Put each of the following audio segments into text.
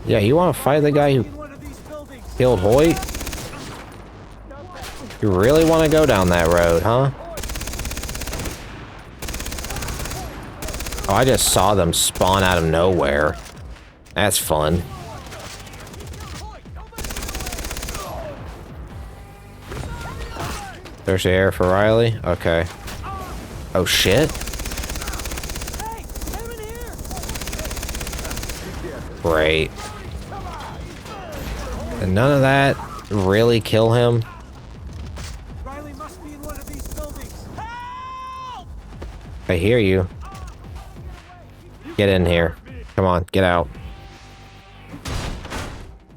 Yeah, you want to fight the guy who killed Hoyt? You really want to go down that road, huh? Oh, I just saw them spawn out of nowhere. That's fun. There's the air for Riley? Okay. Oh, shit. Great. And none of that really kill him? Riley must be in one of these buildings. Help! I hear you. Get in here. Come on, get out.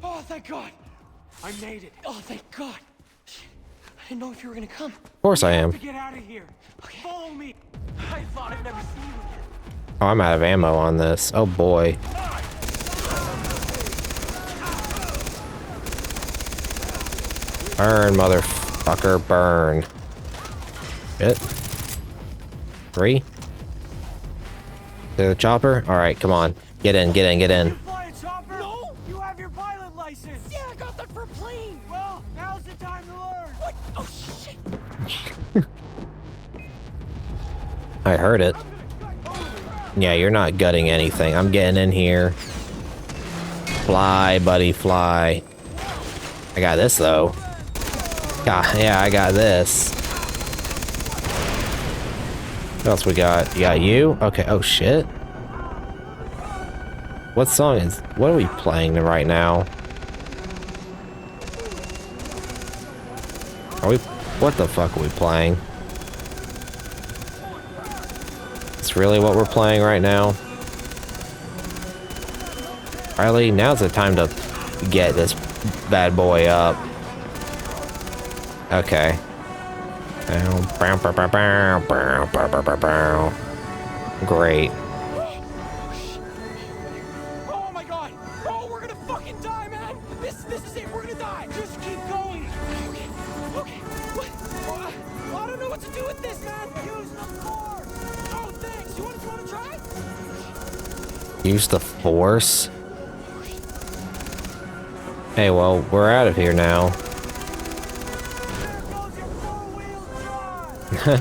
Oh, thank God. I made it. Oh, thank God. I didn't know if you were gonna come. Of course I am. To get out of here. Okay. Follow me. I thought I'd never see you again. Oh, I'm out of ammo on this. Oh boy. Burn, motherfucker, burn. Shit. 3. To the chopper? Alright, come on. Get in, get in, get in. Fly a chopper? No! You have your pilot license! Yeah, I got that for a plane! Well, now's the time to learn! What? Oh, shit! I heard it. Yeah, you're not gutting anything. I'm getting in here. Fly, buddy, fly. I got this, though. God, yeah, I got this. What else we got? You got you? Okay, oh shit. What song is... What are we playing right now? Are we... What the fuck are we playing? It's really what we're playing right now? Riley, now's the time to get this bad boy up. Okay. Great. Oh my God! Oh, we're gonna fucking die, man! This is it, we're gonna die! Just keep going! Okay. What? Oh, I don't know what to do with this, man! Use the force! Oh, thanks! You wanna try? Use the force? Hey, well, we're out of here now. I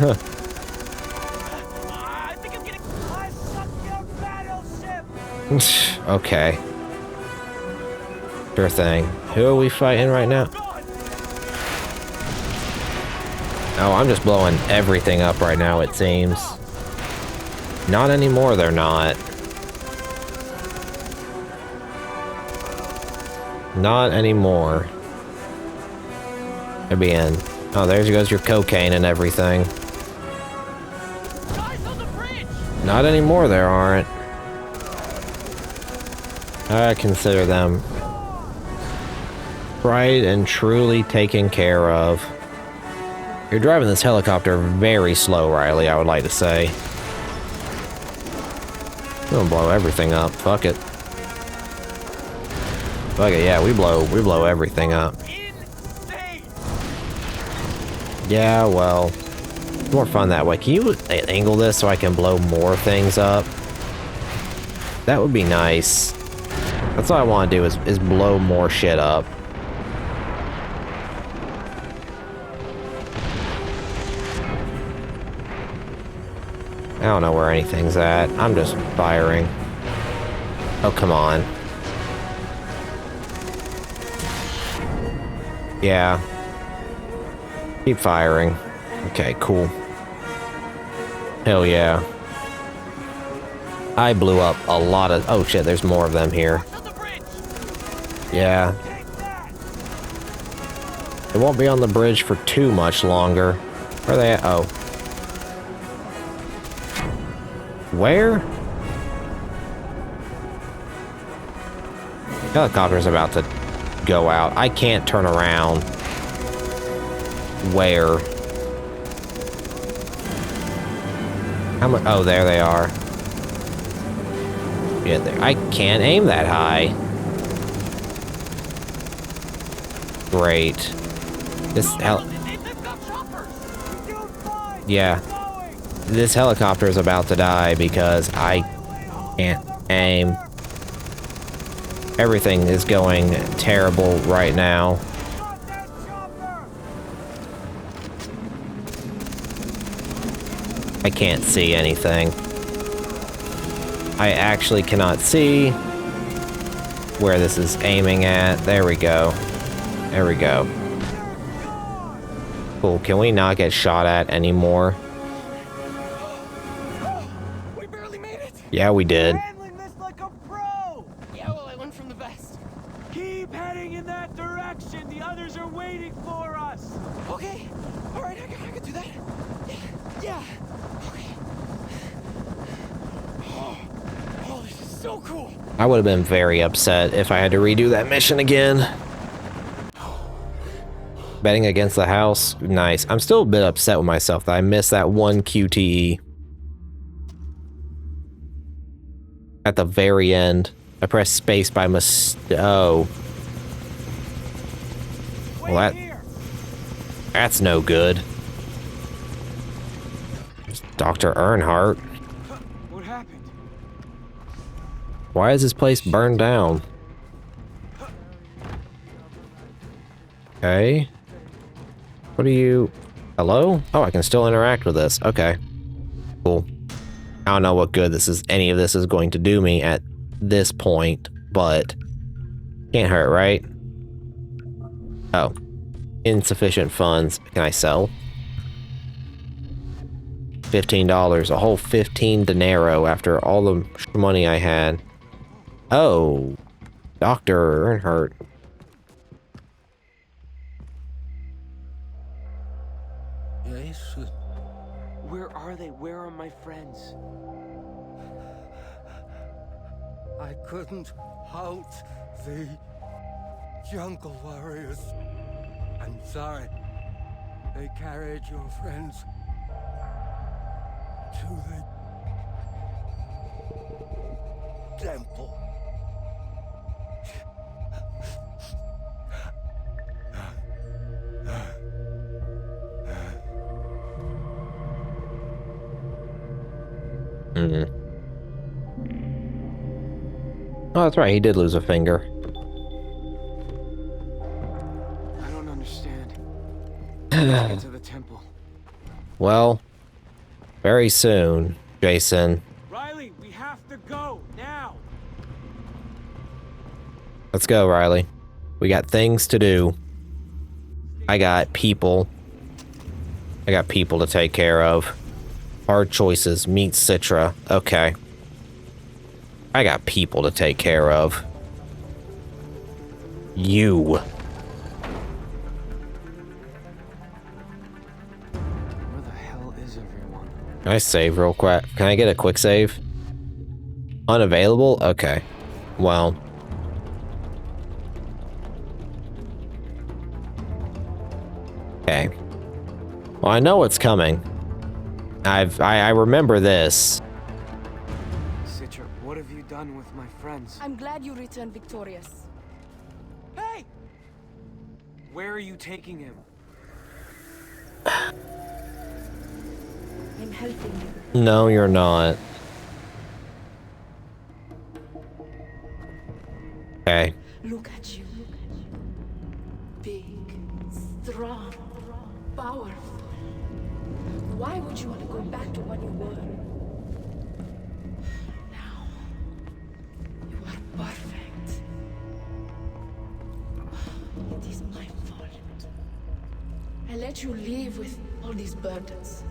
think I'm getting... I suck your battleship! Okay. Sure thing. Who are we fighting right now? Oh, I'm just blowing everything up right now, it seems. Not anymore, they're not. Not anymore. They're being... Oh, there goes your cocaine and everything. Guys on the bridge! Not anymore, there aren't. I consider them right and truly taken care of. You're driving this helicopter very slow, Riley, I would like to say. I'm gonna blow everything up. Fuck it. Fuck it, yeah, we blow everything up. Insane! Yeah, well, more fun that way. Can you angle this so I can blow more things up? That would be nice. That's all I want to do is blow more shit up. I don't know where anything's at. I'm just firing. Oh, come on. Yeah. Keep firing. Okay, cool. Hell yeah. I blew up a lot of... Oh shit, there's more of them here. Yeah. It won't be on the bridge for too much longer. Where are they at? Oh. Where? Helicopter's about to go out. I can't turn around. Where? How much? Oh, there they are. Yeah, there. I can't aim that high. Great. This yeah. This helicopter is about to die because I can't aim. Everything is going terrible right now. Got that chopper! I can't see anything. I actually cannot see where this is aiming at. There we go. There we go. Cool. Can we not get shot at anymore? We barely made it. Yeah, we did. Handling this like a pro. Yeah, well, I learned from the best. Keep heading in that direction. The others are waiting for us. Okay. All right, I can do that. Yeah. Okay. Oh, this is so cool. I would have been very upset if I had to redo that mission again. Betting against the house, nice. I'm still a bit upset with myself that I missed that one QTE. At the very end. I pressed space by mistake. Oh. Well, that's no good. It's Dr. Earnhardt. What happened? Why is this place burned down? Okay. What are you... Hello? Oh, I can still interact with this. Okay. Cool. I don't know what good any of this is going to do me at this point, but can't hurt, right? Oh. Insufficient funds. Can I sell? $15. A whole 15 dinero after all the money I had. Oh. Dr. Earnhardt. Yes. Where are they? Where are my friends? I couldn't halt the jungle warriors. I'm sorry. They carried your friends to the temple. Oh, that's right. He did lose a finger. I don't understand. Get to the temple. Well, very soon, Jason. Riley, we have to go now. Let's go, Riley. We got things to do. I got people. I got people to take care of. Hard choices. Meet Citra. Okay. I got people to take care of. You. Where the hell is everyone? Can I save real quick? Can I get a quick save? Unavailable? Okay. Well. Okay. Well, I know what's coming. I remember this. Citra, what have you done with my friends? I'm glad you returned victorious. Hey! Where are you taking him? I'm helping you. No, you're not. Okay. Look at you. Big, strong, powerful. Why would you want to go back to what you were? Now, you are perfect. It is my fault. I let you live with all these burdens.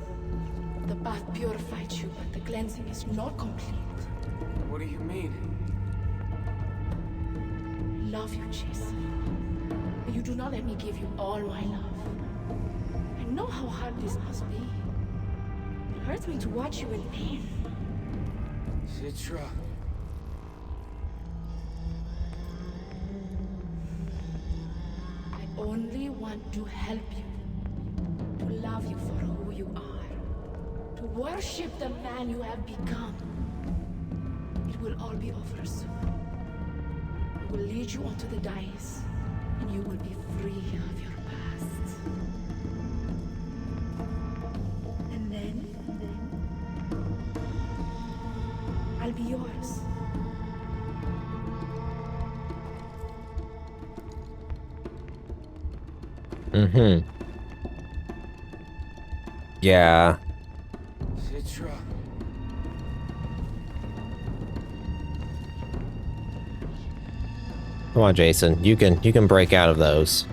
The bath purified you, but the cleansing is not complete. What do you mean? Love you, Jason. But you do not let me give you all my love. I know how hard this must be. It hurts me to watch you in pain. Citra. I only want to help you. To love you for who you are. To worship the man you have become. It will all be over soon. I will lead you onto the dais, and you will be free of your past. And then I'll be yours. Mm-hmm. Yeah. Citra. Come on, Jason. You can break out of those.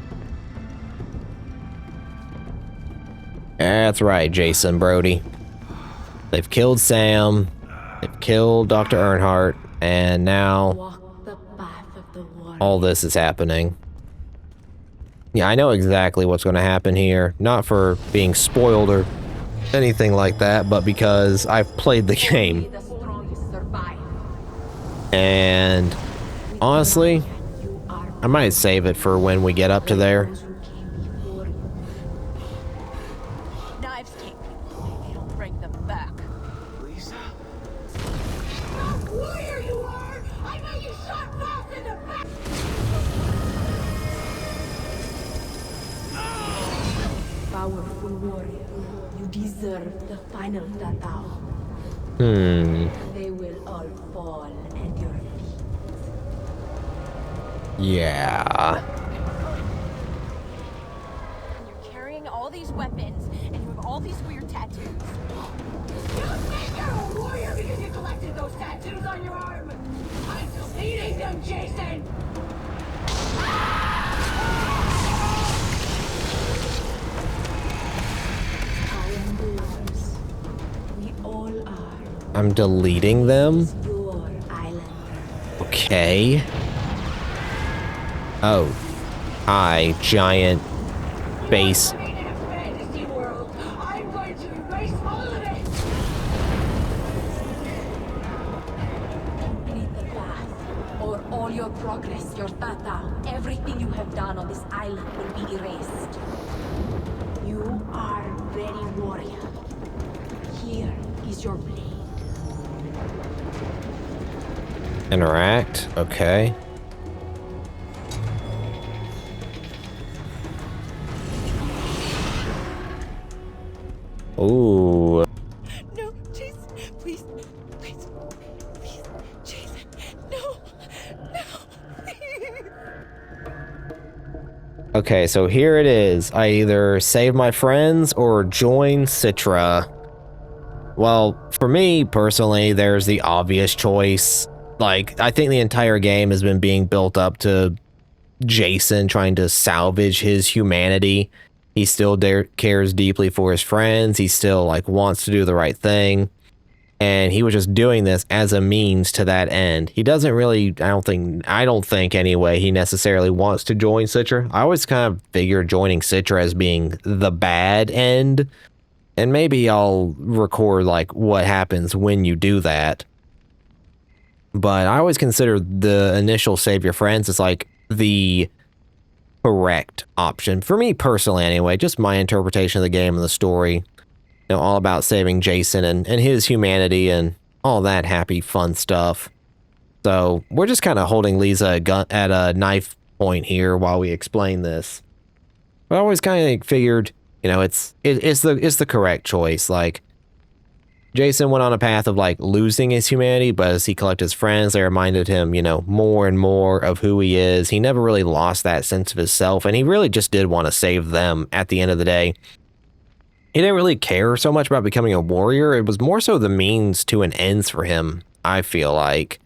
That's right, Jason Brody. They've killed Sam. They've killed Dr. Earnhardt, and now Walk the path of the warrior. all this is happening. Yeah, I know exactly what's going to happen here. Not for being spoiled or anything like that, but because I've played the game. The strongest survive. And honestly, You are I might save it for when we get up to there. those who came before you. Knives take people. They don't bring them back. Lisa? Warrior you are! I know you shot Ralph in the back! Powerful warrior, you deserve the final tatao. They will all fall at your feet. Yeah. And you're carrying all these weapons, and you have all these weird tattoos. You think you're a warrior because you collected those tattoos on your arm? I'm deleting them, Jason! I am yours. We all are. I'm deleting them? Your island. Okay. Oh. Hi, giant base. In a fantasy world, I'm going to erase all of it! Complete the path, or all your progress, your tatao, everything you have done on this island will be erased. You are ready, warrior. Here is your blade. Interact. Okay. Ooh. No, Jason, please, please, please, Jason, no, no. Okay, so here it is. I either save my friends or join Citra. Well, for me personally, there's the obvious choice. Like, I think the entire game has been being built up to Jason trying to salvage his humanity. He still cares deeply for his friends. He still like wants to do the right thing. And he was just doing this as a means to that end. He doesn't really, I don't think anyway, he necessarily wants to join Citra. I always kind of figured joining Citra as being the bad end. And maybe I'll record like what happens when you do that. But I always consider the initial save your friends as like the correct option. For me personally anyway, just my interpretation of the game and the story. You know, all about saving Jason and his humanity and all that happy fun stuff. So we're just kind of holding Lisa at a knife point here while we explain this. But I always kind of figured, you know, it's the correct choice. Like, Jason went on a path of like losing his humanity, but as he collected his friends, they reminded him, you know, more and more of who he is. He never really lost that sense of himself, and he really just did want to save them at the end of the day. He didn't really care so much about becoming a warrior. It was more so the means to an ends for him, I feel like.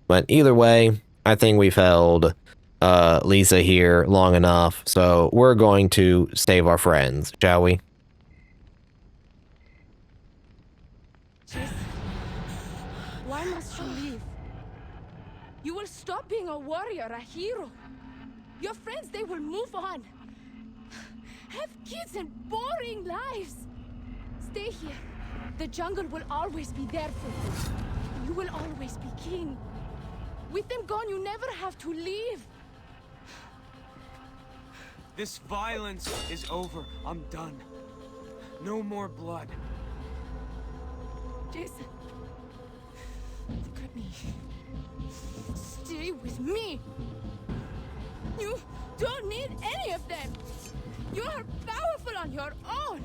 But either way, I think we've held Lisa here long enough, so we're going to save our friends, shall we? Jason, why must you leave? You will stop being a warrior, a hero. Your friends, they will move on. Have kids and boring lives. Stay here. The jungle will always be there for you. You will always be king. With them gone, you never have to leave. This violence is over. I'm done. No more blood. Jason, look at me. Stay with me. You don't need any of them. You are powerful on your own.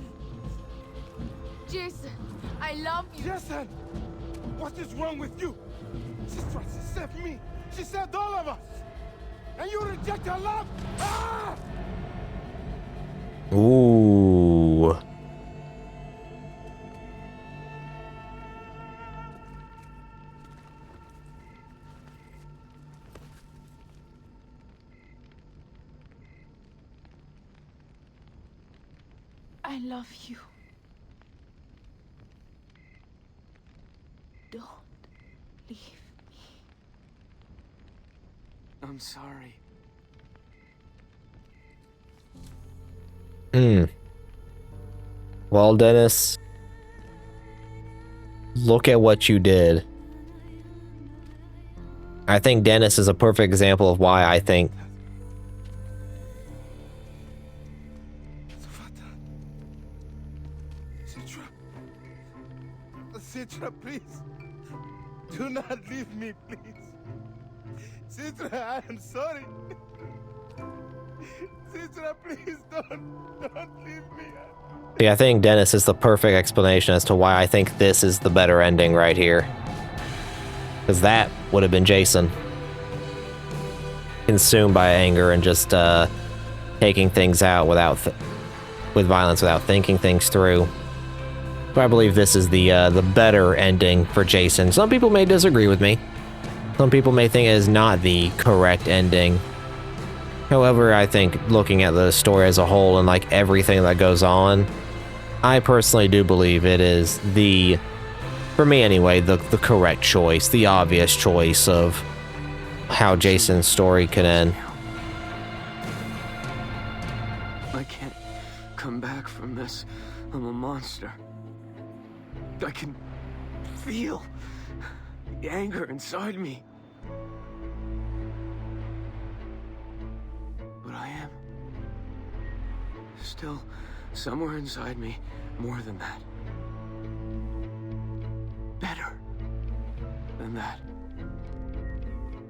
Jason, I love you. Jason! What is wrong with you? She tried to save me. She saved all of us. And you reject her love? Ah! Ooh. I love you. Don't leave me. I'm sorry. Well, Dennis, look at what you did. I think Dennis is a perfect example of why I think Citra. Citra, please. Do not leave me, please. Citra, I am sorry. Citra, please don't leave me. See, I think Dennis is the perfect explanation as to why I think this is the better ending right here. Because that would have been Jason. Consumed by anger and just taking things out with violence without thinking things through. But I believe this is the better ending for Jason. Some people may disagree with me. Some people may think it is not the correct ending. However, I think looking at the story as a whole and like everything that goes on, I personally do believe it is for me anyway, the correct choice, the obvious choice of how Jason's story could end. I can't come back from this. I'm a monster. I can feel the anger inside me. But I am still somewhere inside me more than that. Better than that.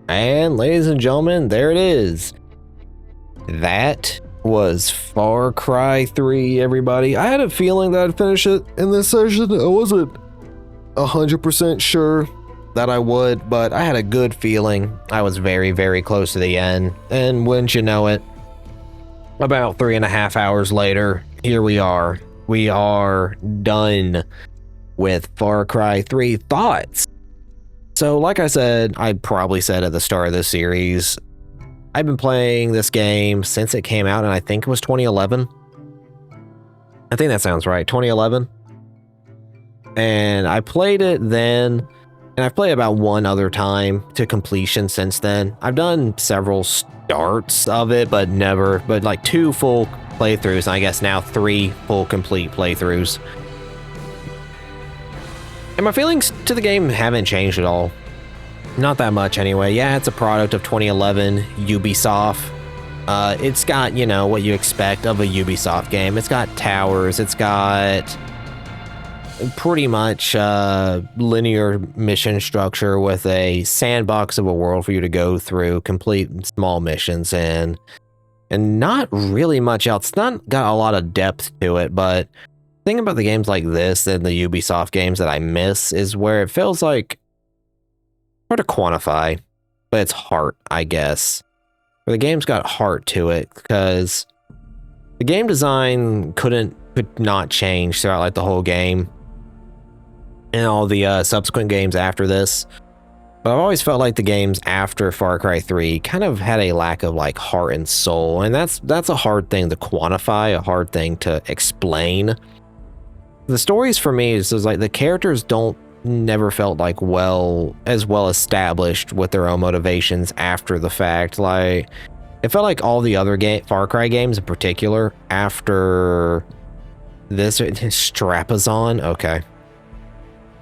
And ladies and gentlemen, there it is. That was Far Cry 3, everybody. I had a feeling that I'd finish it in this session. I wasn't 100% sure that I would, but I had a good feeling. I was very, very close to the end. And wouldn't you know it, about 3.5 hours later, here we are. We are done with Far Cry 3 thoughts. So like I said, I probably said at the start of this series, I've been playing this game since it came out, and I think it was 2011. I think that sounds right, 2011. And I played it then, and I've played about one other time to completion since then. I've done several starts of it, but like 2 full playthroughs, and I guess now 3 full complete playthroughs. And my feelings to the game haven't changed at all. Not that much anyway. Yeah, it's a product of 2011 Ubisoft. It's got, you know, what you expect of a Ubisoft game. It's got towers, it's got pretty much linear mission structure with a sandbox of a world for you to go through, complete small missions, and not really much else. It's not got a lot of depth to it, but the thing about the games like this and the Ubisoft games that I miss is where it feels like hard to quantify, but it's heart, I guess. Where the game's got heart to it, because the game design could not change throughout like the whole game and all the subsequent games after this. But I've always felt like the games after Far Cry 3 kind of had a lack of like heart and soul, and that's a hard thing to quantify, a hard thing to explain. The stories for me is like the characters never felt like as well established with their own motivations after the fact. Like, it felt like all the other Far Cry games in particular after this, Strapazon, okay.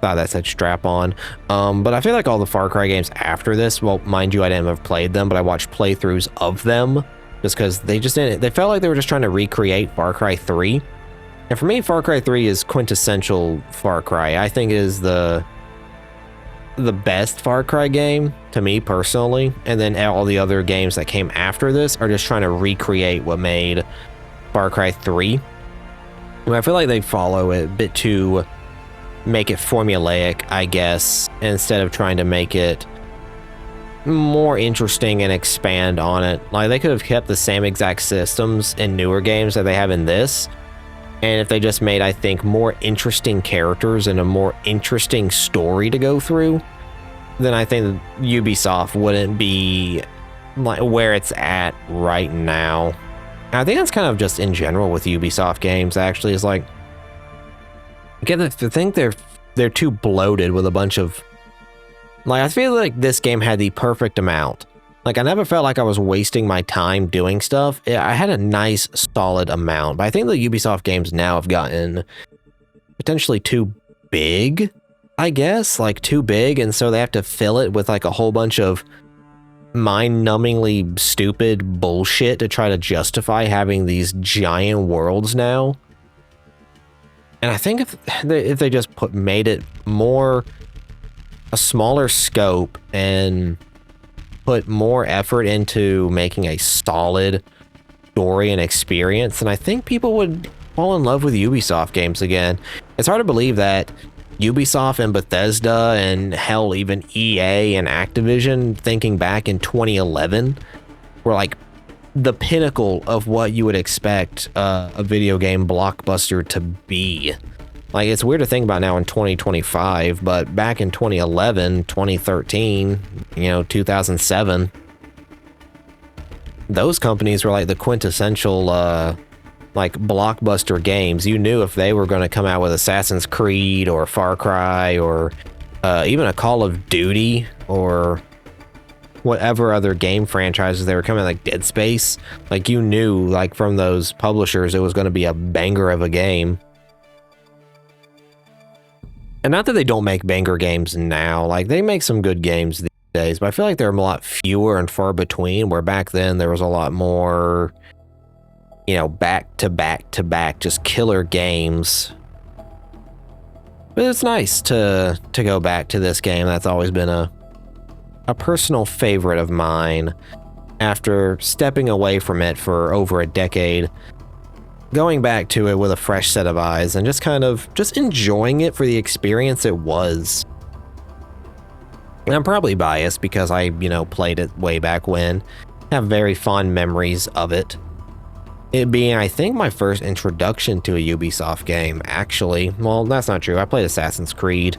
Thought that said strap on. But I feel like all the Far Cry games after this, well, mind you, I didn't have played them, but I watched playthroughs of them just because they felt like they were just trying to recreate Far Cry 3. And for me, Far Cry 3 is quintessential Far Cry. I think it is the best Far Cry game to me personally. And then all the other games that came after this are just trying to recreate what made Far Cry 3. I feel like they follow it a bit too, make it formulaic, I guess, instead of trying to make it more interesting and expand on it. Like, they could have kept the same exact systems in newer games that they have in this. And if they just made, I think, more interesting characters and a more interesting story to go through, then I think Ubisoft wouldn't be like where it's at right now. And I think that's kind of just in general with Ubisoft games, actually, is like, I think they're too bloated with a bunch of, like, I feel like this game had the perfect amount. Like, I never felt like I was wasting my time doing stuff. I had a nice, solid amount. But I think the Ubisoft games now have gotten potentially too big, I guess. Like, too big, and so they have to fill it with, like, a whole bunch of mind-numbingly stupid bullshit to try to justify having these giant worlds now. And I think if they just made it more a smaller scope and put more effort into making a solid story and experience, and I think people would fall in love with Ubisoft games again. It's hard to believe that Ubisoft and Bethesda and hell, even EA and Activision, thinking back in 2011, were like the pinnacle of what you would expect a video game blockbuster to be. Like, it's weird to think about now in 2025, but back in 2011, 2013, 2007, those companies were like the quintessential, like, blockbuster games. You knew if they were going to come out with Assassin's Creed or Far Cry or even a Call of Duty or whatever other game franchises they were coming, like Dead Space, like, you knew, like, from those publishers, it was going to be a banger of a game. And not that they don't make banger games now, like, they make some good games these days, but I feel like they're a lot fewer and far between, where back then there was a lot more, back to back to back, just killer games. But it's nice to go back to this game. That's always been a personal favorite of mine. After stepping away from it for over a decade, going back to it with a fresh set of eyes and just kind of enjoying it for the experience it was. And I'm probably biased because I, played it way back when. Have very fond memories of it. It being, I think, my first introduction to a Ubisoft game, actually. Well, that's not true. I played Assassin's Creed.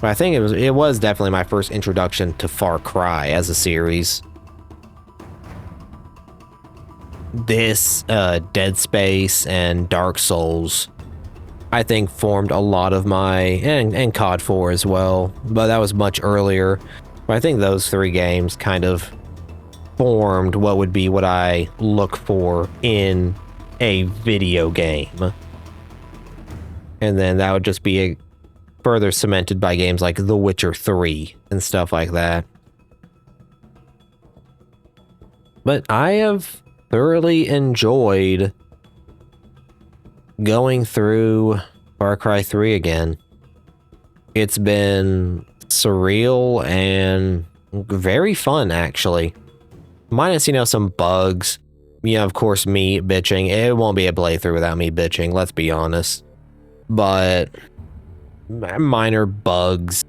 But I think it was definitely my first introduction to Far Cry as a series. This, Dead Space, and Dark Souls, I think, formed a lot of my, and COD 4 as well, but that was much earlier. But I think those three games kind of formed what would be what I look for in a video game. And then that would just be further cemented by games like The Witcher 3 and stuff like that. But I have thoroughly enjoyed going through Far Cry 3 again. It's been surreal and very fun, actually. Minus, some bugs. Of course, me bitching. It won't be a playthrough without me bitching, let's be honest. But minor bugs.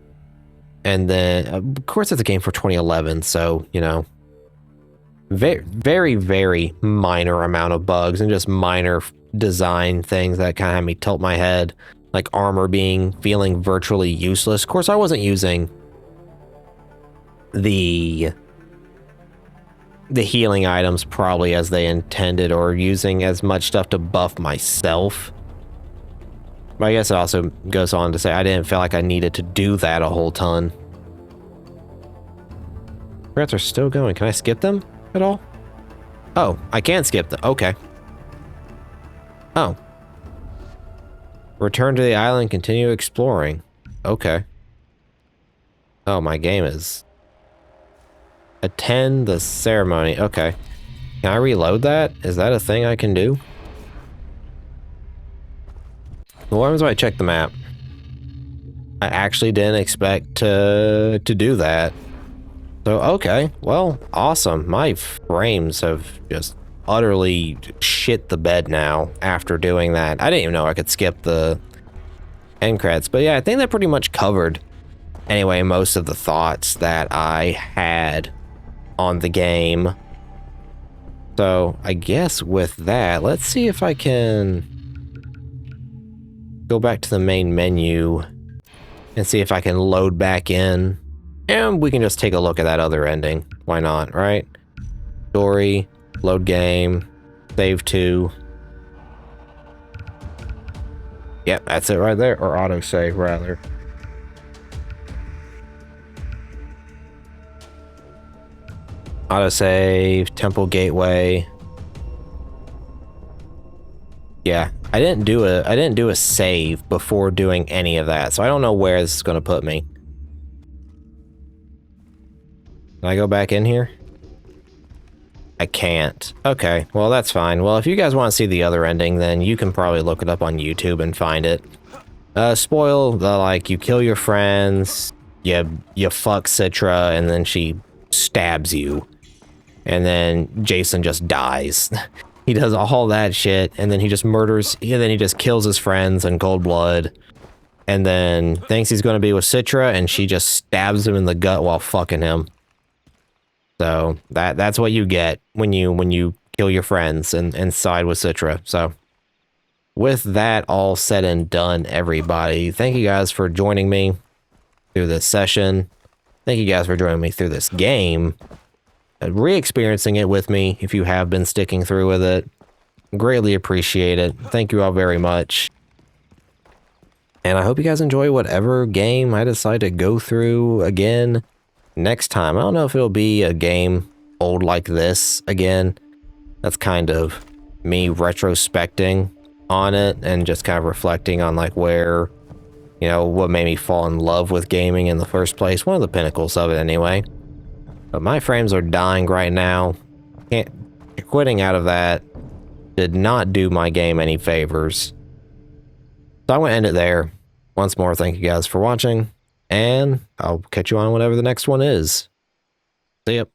And then, of course, it's a game for 2011, so, very, very, very minor amount of bugs and just minor design things that kind of had me tilt my head, like armor feeling virtually useless. Of course, I wasn't using the healing items probably as they intended, or using as much stuff to buff myself. But I guess it also goes on to say I didn't feel like I needed to do that a whole ton. Rats are still going. Can I skip them at all? Oh, I can skip them. Okay. Oh. Return to the island, continue exploring. Okay. Oh, my game is... Attend the ceremony. Okay. Can I reload that? Is that a thing I can do? What happens when I check the map? I actually didn't expect to do that. So, okay. Well, awesome. My frames have just utterly shit the bed now after doing that. I didn't even know I could skip the end credits. But yeah, I think that pretty much covered anyway, most of the thoughts that I had on the game. So I guess with that, let's see if I can go back to the main menu and see if I can load back in. And we can just take a look at that other ending. Why not, right? Story, load game, save to. Yep, that's it right there. Or autosave, rather. Autosave, Temple Gateway. Yeah, I didn't do a save before doing any of that, so I don't know where this is going to put me. Can I go back in here? I can't. Okay, well that's fine. Well, if you guys want to see the other ending, then you can probably look it up on YouTube and find it. Spoil the, like, you kill your friends, you fuck Citra, and then she stabs you. And then Jason just dies. He does all that shit, and then he just murders, and then he just kills his friends in cold blood. And then thinks he's going to be with Citra, and she just stabs him in the gut while fucking him. So that's what you get when you kill your friends and side with Citra. So with that all said and done, everybody, thank you guys for joining me through this session. Thank you guys for joining me through this game. Re-experiencing it with me if you have been sticking through with it. Greatly appreciate it. Thank you all very much. And I hope you guys enjoy whatever game I decide to go through again next time. I don't know if it'll be a game old like this again. That's kind of me retrospecting on it and just kind of reflecting on like where, you know, what made me fall in love with gaming in the first place. One of the pinnacles of it anyway. But my frames are dying right now. Quitting out of that did not do my game any favors. So I'm going to end it there. Once more, thank you guys for watching. And I'll catch you on whatever the next one is. See ya.